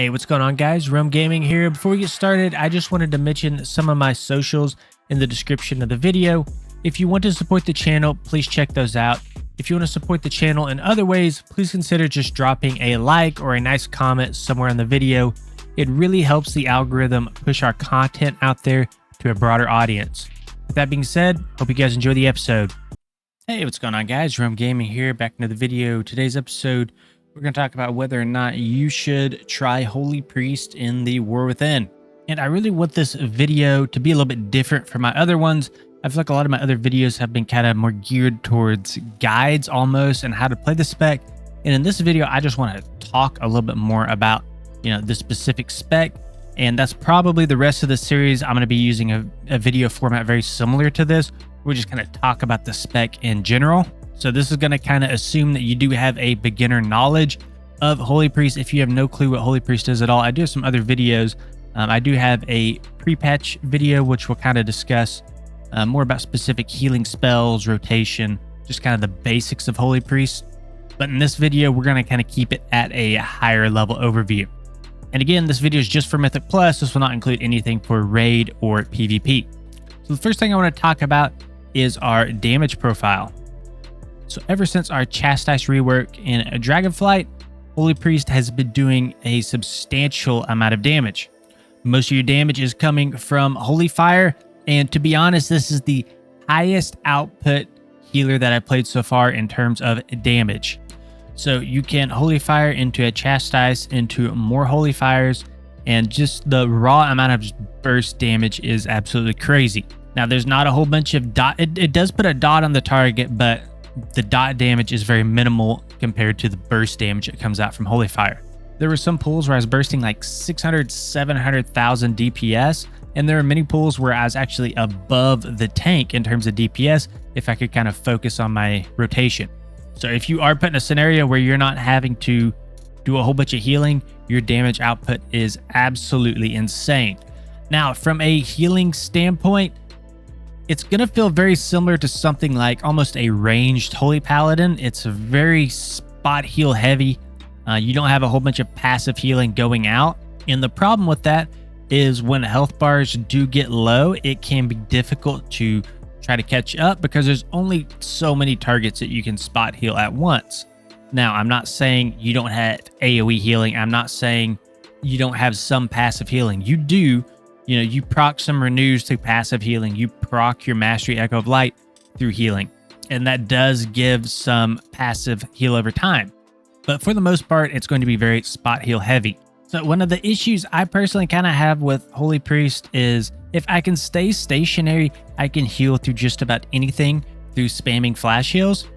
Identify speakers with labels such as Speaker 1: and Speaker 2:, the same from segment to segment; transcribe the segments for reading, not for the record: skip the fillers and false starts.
Speaker 1: Hey, what's going on, guys? Rome Gaming here. Before we get started, I just wanted to mention some of my socials in the description of the video. If you want to support the channel, please check those out. If you want to support the channel in other ways, please consider just dropping a like or a nice comment somewhere in the video. It really helps the algorithm push our content out there to a broader audience. With that being said, hope you guys enjoy the episode. Hey, what's going on, guys? Rome Gaming here, back into the video. Today's episode, we're going to talk about whether or not you should try Holy Priest in the War Within. And I really want this video to be a little bit different from my other ones. I feel like a lot of my other videos have been kind of more geared towards guides almost and how to play the spec. And in this video, I just want to talk a little bit more about, the specific spec. And that's probably the rest of the series. I'm going to be using a video format very similar to this. We're just going to talk about the spec in general. So this is going to kind of assume that you do have a beginner knowledge of Holy Priest. If you have no clue what Holy Priest is at all, I do have some other videos. I do have a pre-patch video, which will kind of discuss more about specific healing spells, rotation, just kind of the basics of Holy Priest. But in this video, we're going to kind of keep it at a higher level overview. And again, this video is just for Mythic Plus. This will not include anything for Raid or PvP. So the first thing I want to talk about is our damage profile. So ever since our Chastise rework in Dragonflight, Holy Priest has been doing a substantial amount of damage. Most of your damage is coming from Holy Fire, and to be honest, this is the highest output healer that I've played so far in terms of damage. So you can Holy Fire into a Chastise, into more Holy Fires, and just the raw amount of burst damage is absolutely crazy. Now, there's not a whole bunch of dot. It does put a dot on the target, but the dot damage is very minimal compared to the burst damage that comes out from Holy Fire. There were some pools where I was bursting like 600, 700,000 DPS, and there are many pools where I was actually above the tank in terms of DPS if I could kind of focus on my rotation. So if you are put in a scenario where you're not having to do a whole bunch of healing, your damage output is absolutely insane. Now, from a healing standpoint, it's going to feel very similar to something like almost a ranged Holy Paladin. It's very spot heal heavy. You don't have a whole bunch of passive healing going out. And the problem with that is when health bars do get low, it can be difficult to try to catch up because there's only so many targets that you can spot heal at once. Now, I'm not saying you don't have AoE healing. I'm not saying you don't have some passive healing. You do. You proc some renews through passive healing. You proc your Mastery Echo of Light through healing. And that does give some passive heal over time. But for the most part, it's going to be very spot heal heavy. So one of the issues I personally kind of have with Holy Priest is if I can stay stationary, I can heal through just about anything through spamming flash heals.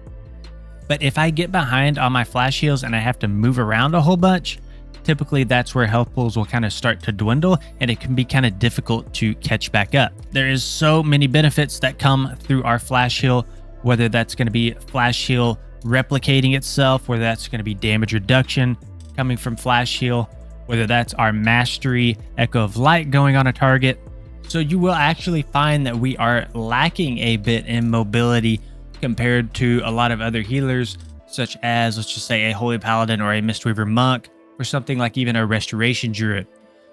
Speaker 1: But if I get behind on my flash heals and I have to move around a whole bunch, typically that's where health pools will kind of start to dwindle and it can be kind of difficult to catch back up. There is so many benefits that come through our flash heal, whether that's going to be flash heal replicating itself, whether that's going to be damage reduction coming from flash heal, whether that's our Mastery Echo of Light going on a target. So you will actually find that we are lacking a bit in mobility compared to a lot of other healers, such as, let's just say, a Holy Paladin or a Mistweaver Monk, or something like even a Restoration Druid.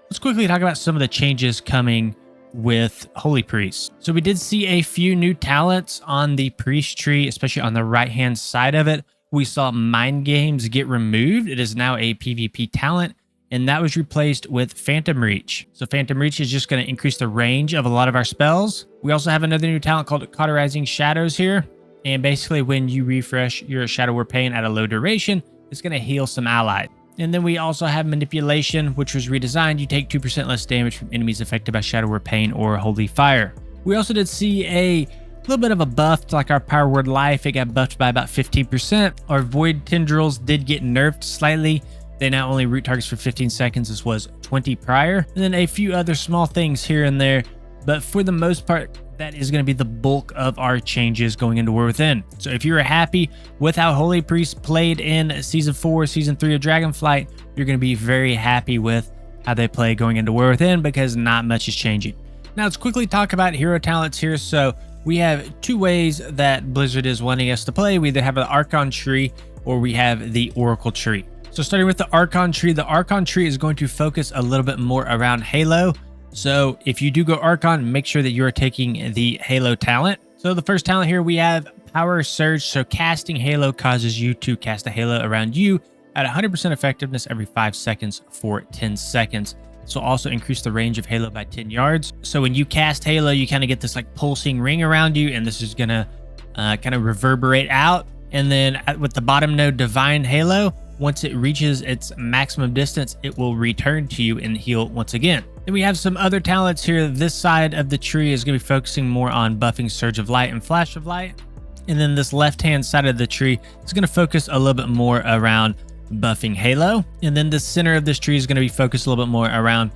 Speaker 1: Let's quickly talk about some of the changes coming with Holy Priest. So we did see a few new talents on the Priest tree, especially on the right-hand side of it. We saw Mind Games get removed. It is now a PvP talent, and that was replaced with Phantom Reach. So Phantom Reach is just going to increase the range of a lot of our spells. We also have another new talent called Cauterizing Shadows here. And basically when you refresh your Shadow War Pain at a low duration, it's going to heal some allies. And then we also have Manipulation, which was redesigned. You take 2% less damage from enemies affected by Shadow War Pain or Holy Fire. We also did see a little bit of a buff to like our Power Word Life. It got buffed by about 15%. Our Void Tendrils did get nerfed slightly. They now only root targets for 15 seconds. This was 20 prior. And then a few other small things here and there. But for the most part, that is going to be the bulk of our changes going into War Within. So if you're happy with how Holy Priest played in Season 4, Season 3 of Dragonflight, you're going to be very happy with how they play going into War Within because not much is changing. Now let's quickly talk about hero talents here. So we have two ways that Blizzard is wanting us to play. We either have an Archon tree or we have the Oracle tree. So starting with the Archon tree is going to focus a little bit more around Halo. So if you do go Archon, make sure that you are taking the Halo talent. So the first talent here we have Power Surge. So casting Halo causes you to cast a Halo around you at 100% effectiveness every 5 seconds for 10 seconds. This will also increase the range of Halo by 10 yards. So when you cast Halo, you kind of get this like pulsing ring around you, and this is gonna kind of reverberate out. And then with the bottom node Divine Halo, once it reaches its maximum distance, it will return to you and heal once again. Then we have some other talents here. This side of the tree is going to be focusing more on buffing Surge of Light and Flash of Light. And then this left-hand side of the tree is going to focus a little bit more around buffing Halo. And then the center of this tree is going to be focused a little bit more around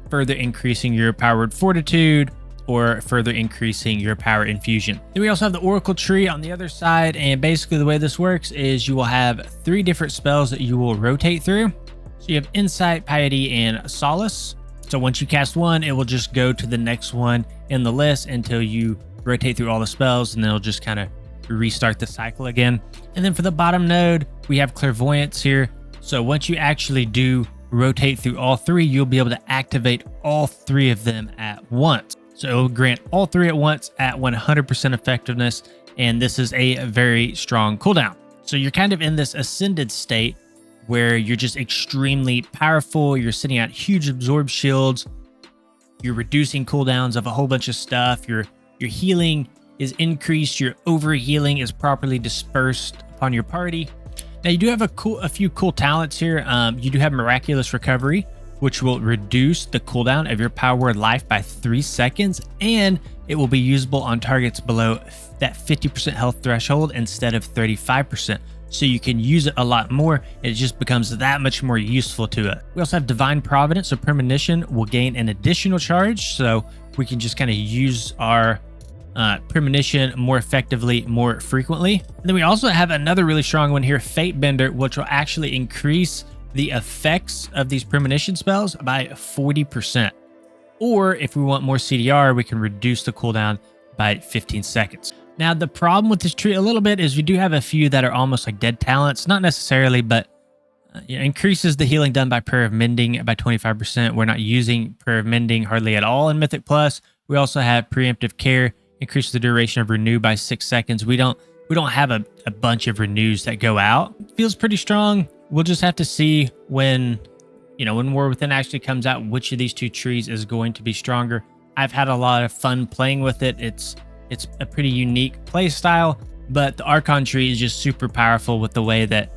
Speaker 1: further increasing your Powered Fortitude or further increasing your Power Infusion. Then we also have the Oracle tree on the other side, and basically the way this works is you will have 3 different spells that you will rotate through. So you have Insight, Piety, and Solace. So once you cast one, it will just go to the next one in the list until you rotate through all the spells, and then it'll just kind of restart the cycle again. And then for the bottom node, we have Clairvoyance here. So once you actually do rotate through all 3, you'll be able to activate all 3 of them at once. So it will grant all 3 at once at 100% effectiveness, and this is a very strong cooldown. So you're kind of in this ascended state where you're just extremely powerful. You're sending out huge absorb shields. You're reducing cooldowns of a whole bunch of stuff. Your healing is increased. Your overhealing is properly dispersed upon your party. Now you do have a few cool talents here. You do have Miraculous Recovery, which will reduce the cooldown of your power word life by 3 seconds, and it will be usable on targets below that 50% health threshold instead of 35%. So you can use it a lot more, and it just becomes that much more useful to it. We also have Divine Providence, so Premonition will gain an additional charge, so we can just kind of use our Premonition more effectively, more frequently. And then we also have another really strong one here, Fate Bender, which will actually increase the effects of these premonition spells by 40%. Or if we want more CDR, we can reduce the cooldown by 15 seconds. Now, the problem with this tree a little bit is we do have a few that are almost like dead talents. Not necessarily, but increases the healing done by Prayer of Mending by 25%. We're not using Prayer of Mending hardly at all in Mythic Plus. We also have Preemptive Care, increases the duration of Renew by 6 seconds. We don't have a bunch of renews that go out. Feels pretty strong. We'll just have to see when War Within actually comes out, which of these 2 trees is going to be stronger. I've had a lot of fun playing with it. It's a pretty unique play style, but the Archon tree is just super powerful with the way that,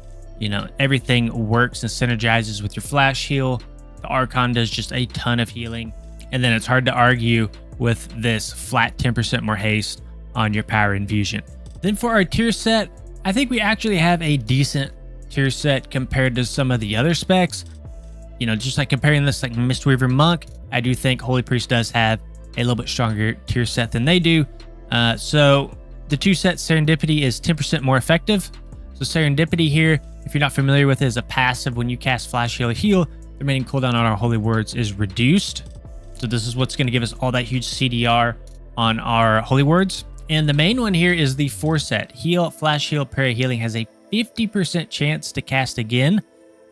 Speaker 1: everything works and synergizes with your flash heal. The Archon does just a ton of healing, and then it's hard to argue with this flat 10% more haste on your Power Infusion. Then for our tier set, I think we actually have a decent tier set compared to some of the other specs. Just like comparing this like Mistweaver Monk, I do think Holy Priest does have a little bit stronger tier set than they do. So the 2 set Serendipity is 10% more effective. So Serendipity here, if you're not familiar with it, is a passive. When you cast Flash Heal or Heal, the remaining cooldown on our Holy Words is reduced. So this is what's going to give us all that huge CDR on our Holy Words. And the main one here is the 4 set. Heal, Flash Heal, Parry Healing has a 50% chance to cast again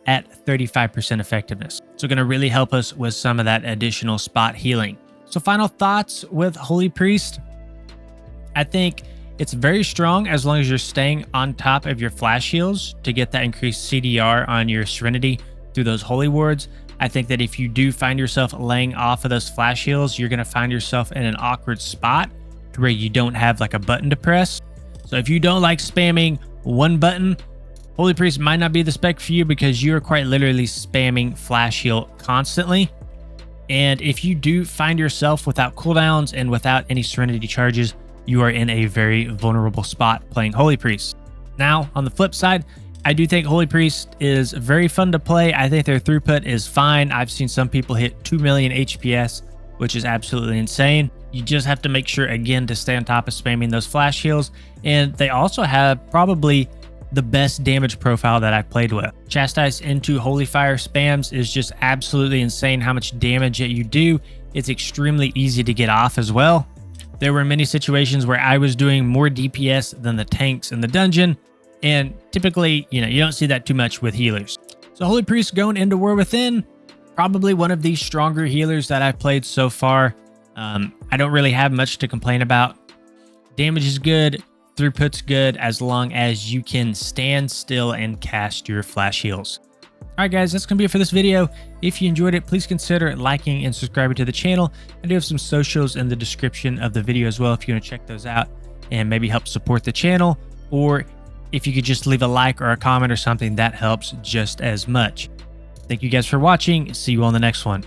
Speaker 1: at 35% effectiveness. So going to really help us with some of that additional spot healing. So final thoughts with Holy Priest. I think it's very strong as long as you're staying on top of your flash heals to get that increased CDR on your Serenity through those Holy Words. I think that if you do find yourself laying off of those flash heals, you're going to find yourself in an awkward spot to where you don't have like a button to press. So if you don't like spamming one button, Holy Priest might not be the spec for you, because you are quite literally spamming flash heal constantly. And if you do find yourself without cooldowns and without any Serenity charges, you are in a very vulnerable spot playing Holy Priest. Now, on the flip side, I do think Holy Priest is very fun to play. I think their throughput is fine. I've seen some people hit 2 million HPS, which is absolutely insane. You just have to make sure, again, to stay on top of spamming those flash heals. And they also have probably the best damage profile that I've played with. Chastise into Holy Fire spams is just absolutely insane how much damage that you do. It's extremely easy to get off as well. There were many situations where I was doing more DPS than the tanks in the dungeon, and typically, you don't see that too much with healers. The Holy Priest going into War Within, probably one of the stronger healers that I've played so far. I don't really have much to complain about. Damage is good, throughput's good, as long as you can stand still and cast your flash heals. Alright guys, that's going to be it for this video. If you enjoyed it, please consider liking and subscribing to the channel. I do have some socials in the description of the video as well if you want to check those out and maybe help support the channel, or if you could just leave a like or a comment or something, that helps just as much. Thank you guys for watching. See you on the next one.